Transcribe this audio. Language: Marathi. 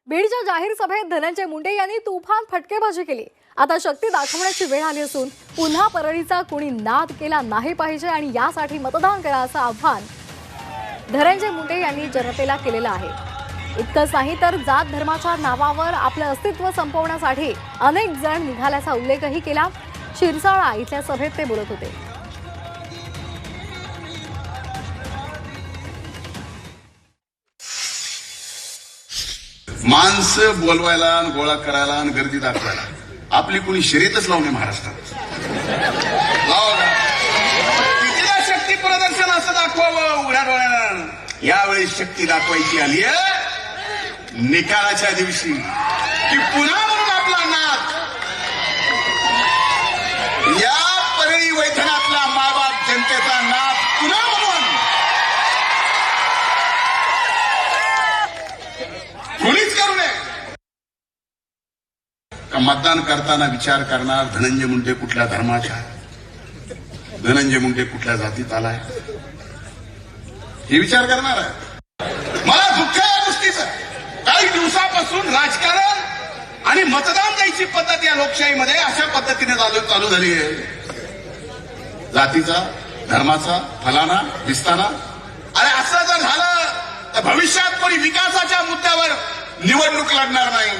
बीडच्या जाहीर सभेत धनंजय मुंडे यांनी तुफान फटकेबाजी केली। आता शक्ती दाखवण्याची वेळ आली असून पुन्हा परळीचा कुणी नाद केला नाही पाहिजे आणि यासाठी मतदान करा असं आव्हान धनंजय मुंडे यांनी जनतेला केलेलं आहे। इतकंच नाही तर जात धर्माच्या नावावर आपलं अस्तित्व संपवण्यासाठी अनेक जण निघाल्याचा उल्लेखही केला। शिरसाळा इथल्या सभेत ते बोलत होते। माणसं बोलवायला आणि गोळा करायला आणि गर्दी दाखवायला आपली कोणी शर्यतच लावणे महाराष्ट्रात कितीला शक्ती प्रदर्शन असं दाखवावं उघड्या डोळ्यानं। यावेळी शक्ती दाखवायची आली निकालाच्या दिवशी की पुन्हा म्हणून आपला नाद या परळी वैधनातला मायबाप जनतेचा नाद पुन्हा म्हणून कोणीच करू नये। का मतदान करताना विचार करणार धनंजय मुंडे कुठल्या धर्माचा, धनंजय मुंडे कुठल्या जातीत आलाय हे विचार करणार आहे। मला दुःख आहे या गोष्टीचं। काही दिवसापासून राजकारण आणि मतदान द्यायची पद्धत या लोकशाहीमध्ये अशा पद्धतीने चालू झाली आहे। जातीचा, धर्माचा, फलाना, दिसताना। अरे असं जर झालं तर भविष्यात कोणी विकासाच्या मुद्द्यावर निवडणूक लढणार नाही।